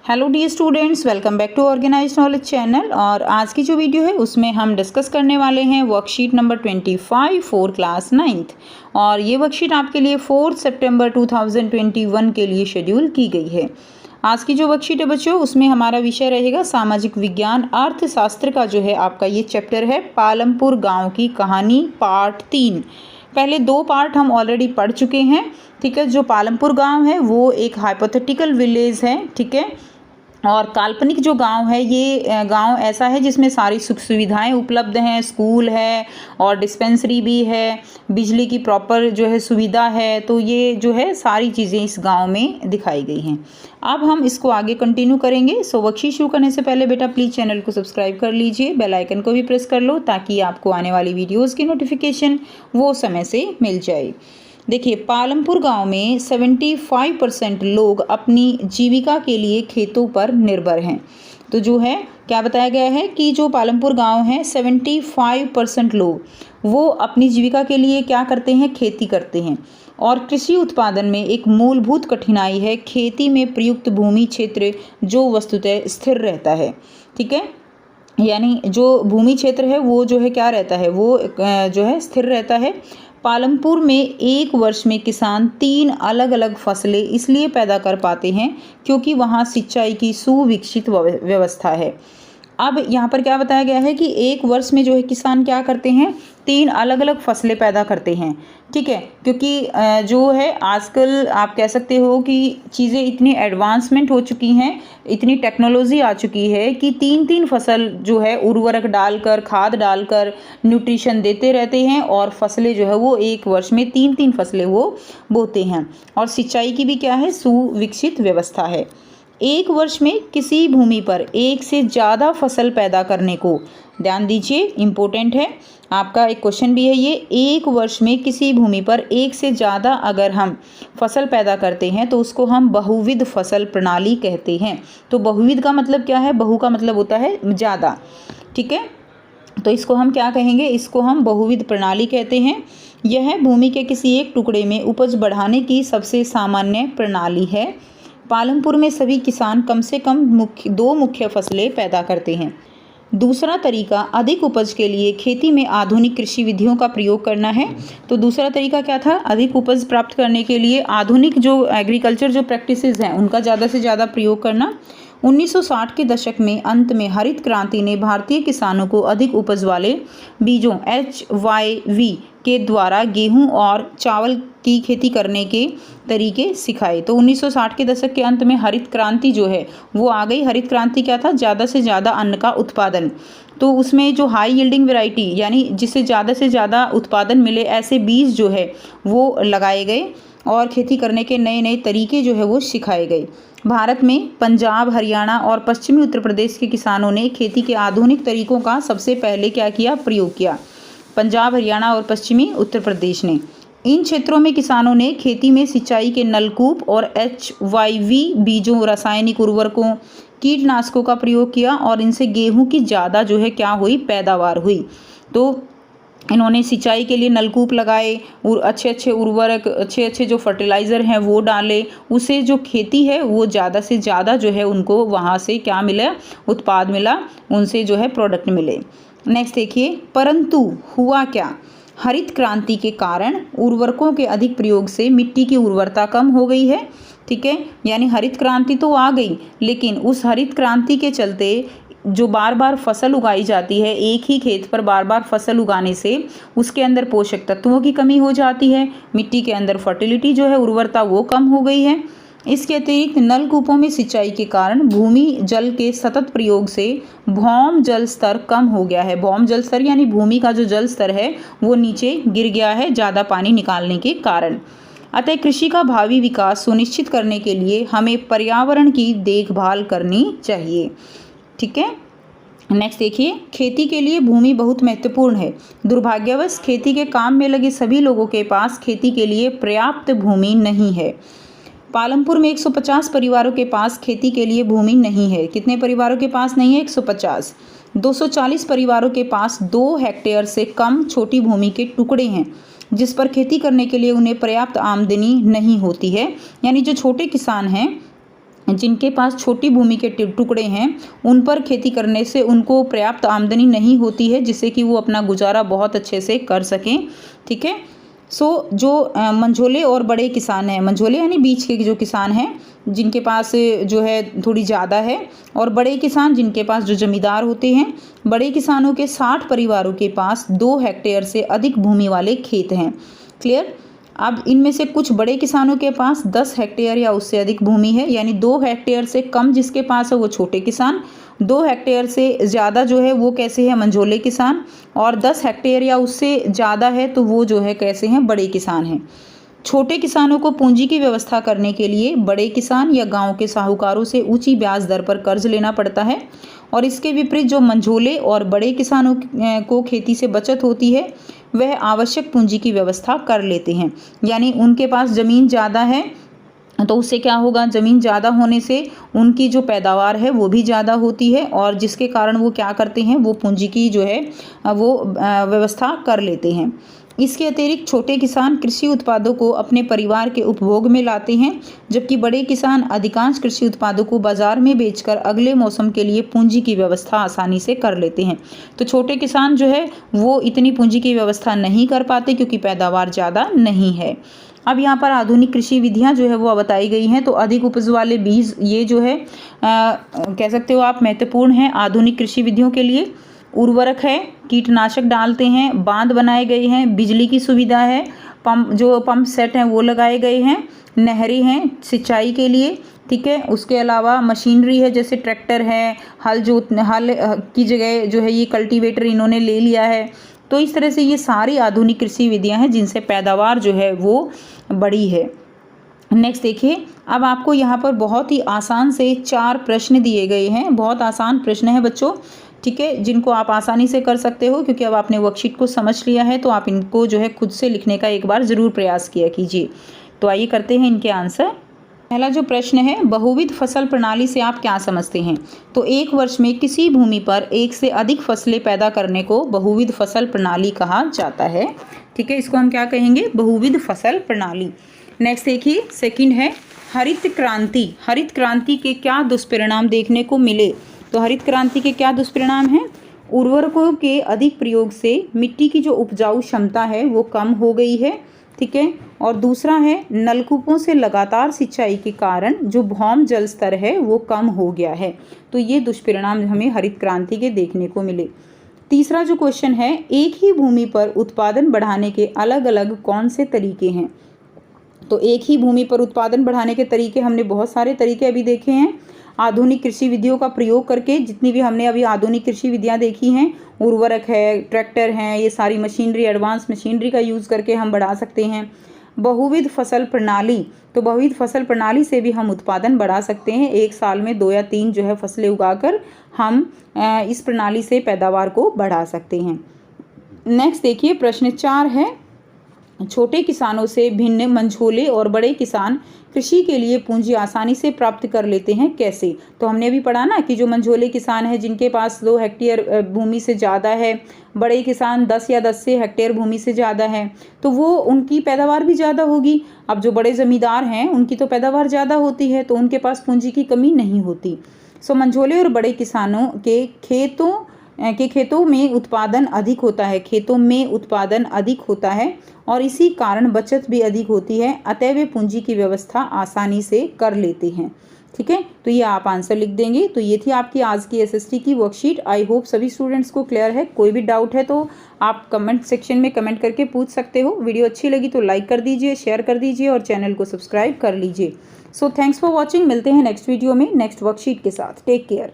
Hello dear students, welcome back to organised knowledge channel. और आज की जो वीडियो है उसमें हम डिस्कस करने वाले हैं worksheet number 25 for class 9th। और ये वर्कशीट आपके लिए 4 सितंबर 2021 के लिए शेड्यूल की गई है। आज की जो वर्कशीट है बच्चों, उसमें हमारा विषय रहेगा सामाजिक विज्ञान अर्थशास्त्र का जो है आपका ये चैप्टर है पालमपुर गाँव की कहानी पार्ट 3। पहले 2 पार्ट हम ऑलरेडी पढ़ चुके हैं। ठीक है, जो पालमपुर गांव है वो एक हाइपोथेटिकल विलेज है। ठीक है, और काल्पनिक जो गांव है ये गांव ऐसा है जिसमें सारी सुख सुविधाएं उपलब्ध हैं, स्कूल है और डिस्पेंसरी भी है, बिजली की प्रॉपर जो है सुविधा है। तो ये जो है सारी चीज़ें इस गांव में दिखाई गई हैं। अब हम इसको आगे कंटिन्यू करेंगे। सो वर्कशीट शुरू करने से पहले बेटा प्लीज़ चैनल को सब्सक्राइब कर लीजिए, बेल आइकन को भी प्रेस कर लो ताकि आपको आने वाली वीडियोज़ की नोटिफिकेशन वो समय से मिल जाए। देखिए, पालमपुर गांव में 75% लोग अपनी जीविका के लिए खेतों पर निर्भर हैं। तो जो है क्या बताया गया है कि जो पालमपुर गांव है 75% लोग वो अपनी जीविका के लिए क्या करते हैं, खेती करते हैं। और कृषि उत्पादन में एक मूलभूत कठिनाई है खेती में प्रयुक्त भूमि क्षेत्र जो वस्तुतः स्थिर रहता है। ठीक है, यानी जो भूमि क्षेत्र है वो जो है क्या रहता है, वो जो है स्थिर रहता है। पालमपुर में एक वर्ष में किसान 3 अलग अलग फसलें इसलिए पैदा कर पाते हैं क्योंकि वहाँ सिंचाई की सुविकसित व्यवस्था है। अब यहाँ पर क्या बताया गया है कि एक वर्ष में जो है किसान क्या करते हैं, 3 अलग अलग फसलें पैदा करते हैं। ठीक है, क्योंकि जो है आजकल आप कह सकते हो कि चीज़ें इतनी एडवांसमेंट हो चुकी हैं, इतनी टेक्नोलॉजी आ चुकी है कि 3-3 फसल जो है उर्वरक डालकर, खाद डालकर न्यूट्रिशन देते रहते हैं और फसलें जो है वो एक वर्ष में 3-3 फसलें वो बोते हैं। और सिंचाई की भी क्या है, सुविकसित व्यवस्था है। एक वर्ष में किसी भूमि पर एक से ज़्यादा फसल पैदा करने को, ध्यान दीजिए इम्पोर्टेंट है, आपका एक क्वेश्चन भी है ये, एक वर्ष में किसी भूमि पर एक से ज़्यादा अगर हम फसल पैदा करते हैं तो उसको हम बहुविध फसल प्रणाली कहते हैं। तो बहुविध का मतलब क्या है, बहु का मतलब होता है ज़्यादा। ठीक है, तो इसको हम क्या कहेंगे, इसको हम बहुविध प्रणाली कहते हैं। यह भूमि के किसी एक टुकड़े में उपज बढ़ाने की सबसे सामान्य प्रणाली है। पालमपुर में सभी किसान कम से कम 2 मुख्य फसलें पैदा करते हैं। दूसरा तरीका अधिक उपज के लिए खेती में आधुनिक कृषि विधियों का प्रयोग करना है। तो दूसरा तरीका क्या था, अधिक उपज प्राप्त करने के लिए आधुनिक जो एग्रीकल्चर जो प्रैक्टिसेस हैं उनका ज़्यादा से ज़्यादा प्रयोग करना। 1960 के दशक में अंत में हरित क्रांति ने भारतीय किसानों को अधिक उपज वाले बीजों HYV के द्वारा गेहूं और चावल की खेती करने के तरीके सिखाए। तो 1960 के दशक के अंत में हरित क्रांति जो है वो आ गई। हरित क्रांति क्या था, ज़्यादा से ज़्यादा अन्न का उत्पादन। तो उसमें जो हाई यील्डिंग वैरायटी यानी जिससे ज़्यादा से ज़्यादा उत्पादन मिले ऐसे बीज जो है वो लगाए गए और खेती करने के नए नए तरीके जो है वो सिखाए गए। भारत में पंजाब, हरियाणा और पश्चिमी उत्तर प्रदेश के किसानों ने खेती के आधुनिक तरीकों का सबसे पहले क्या किया, प्रयोग किया। पंजाब, हरियाणा और पश्चिमी उत्तर प्रदेश ने इन क्षेत्रों में किसानों ने खेती में सिंचाई के नलकूप और HYV बीजों, रासायनिक उर्वरकों, कीटनाशकों का प्रयोग किया और इनसे गेहूं की ज़्यादा जो है क्या हुई, पैदावार हुई। तो इन्होंने सिंचाई के लिए नलकूप लगाए और अच्छे अच्छे उर्वरक, अच्छे अच्छे जो फर्टिलाइज़र हैं वो डाले। उसे जो खेती है वो ज़्यादा से ज़्यादा जो है उनको वहाँ से क्या मिला, उत्पाद मिला, उनसे जो है प्रोडक्ट मिले। नेक्स्ट देखिए, परंतु हुआ क्या, हरित क्रांति के कारण उर्वरकों के अधिक प्रयोग से मिट्टी की उर्वरता कम हो गई है। ठीक है, यानी हरित क्रांति तो आ गई लेकिन उस हरित क्रांति के चलते जो बार बार फसल उगाई जाती है, एक ही खेत पर बार बार फसल उगाने से उसके अंदर पोषक तत्वों की कमी हो जाती है, मिट्टी के अंदर फर्टिलिटी जो है, उर्वरता वो कम हो गई है। इसके अतिरिक्त नलकूपों में सिंचाई के कारण भूमि जल के सतत प्रयोग से भौम जल स्तर कम हो गया है। भौम जल स्तर यानी भूमि का जो जल स्तर है वो नीचे गिर गया है ज़्यादा पानी निकालने के कारण। अतः कृषि का भावी विकास सुनिश्चित करने के लिए हमें पर्यावरण की देखभाल करनी चाहिए। ठीक है, नेक्स्ट देखिए, खेती के लिए भूमि बहुत महत्वपूर्ण है। दुर्भाग्यवश खेती के काम में लगे सभी लोगों के पास खेती के लिए पर्याप्त भूमि नहीं है। पालमपुर में 150 परिवारों के पास खेती के लिए भूमि नहीं है। कितने परिवारों के पास नहीं है, 150। 240 परिवारों के पास 2 हेक्टेयर से कम छोटी भूमि के टुकड़े हैं जिस पर खेती करने के लिए उन्हें पर्याप्त आमदनी नहीं होती है। यानी जो छोटे किसान हैं जिनके पास छोटी भूमि के टुकड़े हैं उन पर खेती करने से उनको पर्याप्त आमदनी नहीं होती है जिससे कि वो अपना गुजारा बहुत अच्छे से कर सकें। ठीक है। जो मंझोले और बड़े किसान हैं, मंझोले यानी बीच के जो किसान हैं जिनके पास जो है थोड़ी ज़्यादा है, और बड़े किसान जिनके पास जो जमींदार होते हैं, बड़े किसानों के 60 परिवारों के पास 2 हेक्टेयर से अधिक भूमि वाले खेत हैं। क्लियर। अब इनमें से कुछ बड़े किसानों के पास 10 हेक्टेयर या उससे अधिक भूमि है, यानी 2 हेक्टेयर से कम जिसके पास है वो छोटे किसान, 2 हेक्टेयर से ज़्यादा जो है वो कैसे है मंझोले किसान, और 10 हेक्टेयर या उससे ज़्यादा है तो वो जो है कैसे हैं बड़े किसान हैं। छोटे किसानों को पूंजी की व्यवस्था करने के लिए बड़े किसान या गांव के साहूकारों से ऊंची ब्याज दर पर कर्ज लेना पड़ता है, और इसके विपरीत जो मंझोले और बड़े किसानों को खेती से बचत होती है वह आवश्यक पूंजी की व्यवस्था कर लेते हैं। यानी उनके पास ज़मीन ज़्यादा है तो उससे क्या होगा, ज़मीन ज़्यादा होने से उनकी जो पैदावार है वो भी ज़्यादा होती है, और जिसके कारण वो क्या करते हैं वो पूंजी की जो है वो व्यवस्था कर लेते हैं। इसके अतिरिक्त छोटे किसान कृषि उत्पादों को अपने परिवार के उपभोग में लाते हैं, जबकि बड़े किसान अधिकांश कृषि उत्पादों को बाजार में बेचकर अगले मौसम के लिए पूंजी की व्यवस्था आसानी से कर लेते हैं। तो छोटे किसान जो है वो इतनी पूंजी की व्यवस्था नहीं कर पाते क्योंकि पैदावार ज़्यादा नहीं है। अब यहाँ पर आधुनिक कृषि विधियाँ जो है वो बताई गई हैं। तो अधिक उपज वाले बीज ये जो है कह सकते हो आप महत्वपूर्ण हैं आधुनिक कृषि विधियों के लिए। उर्वरक है, कीटनाशक डालते हैं, बांध बनाए गए हैं, बिजली की सुविधा है, पंप सेट हैं वो लगाए गए हैं, नहरें हैं सिंचाई के लिए। ठीक है। उसके अलावा मशीनरी है, जैसे ट्रैक्टर है, हल की जगह जो है ये कल्टीवेटर इन्होंने ले लिया है। तो इस तरह से ये सारी आधुनिक कृषि विधियां हैं जिनसे पैदावार जो है वो बड़ी है। नेक्स्ट देखिए, अब आपको यहाँ पर बहुत ही आसान से 4 प्रश्न दिए गए हैं। बहुत आसान प्रश्न है बच्चों। ठीक है, जिनको आप आसानी से कर सकते हो क्योंकि अब आपने वर्कशीट को समझ लिया है, तो आप इनको जो है खुद से लिखने का एक बार ज़रूर प्रयास किया कीजिए। तो आइए करते हैं इनके आंसर। पहला जो प्रश्न है, बहुविध फसल प्रणाली से आप क्या समझते हैं? तो एक वर्ष में किसी भूमि पर एक से अधिक फसलें पैदा करने को बहुविध फसल प्रणाली कहा जाता है। ठीक है, इसको हम क्या कहेंगे? बहुविध फसल प्रणाली। नेक्स्ट देखिए, सेकंड है हरित क्रांति। हरित क्रांति के क्या दुष्परिणाम देखने को मिले? तो हरित क्रांति के क्या दुष्परिणाम हैं? उर्वरकों के अधिक प्रयोग से मिट्टी की जो उपजाऊ क्षमता है वो कम हो गई है। ठीक है। और दूसरा है नलकूपों से लगातार सिंचाई के कारण जो भौम जल स्तर है वो कम हो गया है। तो ये दुष्परिणाम हमें हरित क्रांति के देखने को मिले। तीसरा जो क्वेश्चन है, एक ही भूमि पर उत्पादन बढ़ाने के अलग अलग कौन से तरीके हैं? तो एक ही भूमि पर उत्पादन बढ़ाने के तरीके हमने बहुत सारे तरीके अभी देखे हैं। आधुनिक कृषि विधियों का प्रयोग करके जितनी भी हमने अभी आधुनिक कृषि विधियां देखी हैं, उर्वरक है, ट्रैक्टर हैं, ये सारी मशीनरी, एडवांस मशीनरी का यूज़ करके हम बढ़ा सकते हैं। बहुविध फसल प्रणाली, तो बहुविध फसल प्रणाली से भी हम उत्पादन बढ़ा सकते हैं। एक साल में 2 या 3 जो है फसलें उगाकर हम इस प्रणाली से पैदावार को बढ़ा सकते हैं। नेक्स्ट देखिए, प्रश्न 4 है, छोटे किसानों से भिन्न मंझोले और बड़े किसान कृषि के लिए पूंजी आसानी से प्राप्त कर लेते हैं, कैसे? तो हमने अभी पढ़ा ना कि जो मंझोले किसान हैं जिनके पास 2 हेक्टेयर भूमि से ज़्यादा है, बड़े किसान 10 या 10 से हेक्टेयर भूमि से ज़्यादा है, तो वो उनकी पैदावार भी ज़्यादा होगी। अब जो बड़े ज़मींदार हैं उनकी तो पैदावार ज़्यादा होती है, तो उनके पास पूंजी की कमी नहीं होती। सो मंझोले और बड़े किसानों के खेतों में उत्पादन अधिक होता है, और इसी कारण बचत भी अधिक होती है, अतः वे पूंजी की व्यवस्था आसानी से कर लेते हैं। ठीक है, तो ये आप आंसर लिख देंगे। तो ये थी आपकी आज की एसएसटी की वर्कशीट। आई होप सभी स्टूडेंट्स को क्लियर है। कोई भी डाउट है तो आप कमेंट सेक्शन में कमेंट करके पूछ सकते हो। वीडियो अच्छी लगी तो लाइक कर दीजिए, शेयर कर दीजिए और चैनल को सब्सक्राइब कर लीजिए। So thanks for watching. मिलते हैं नेक्स्ट वीडियो में नेक्स्ट वर्कशीट के साथ। Take care.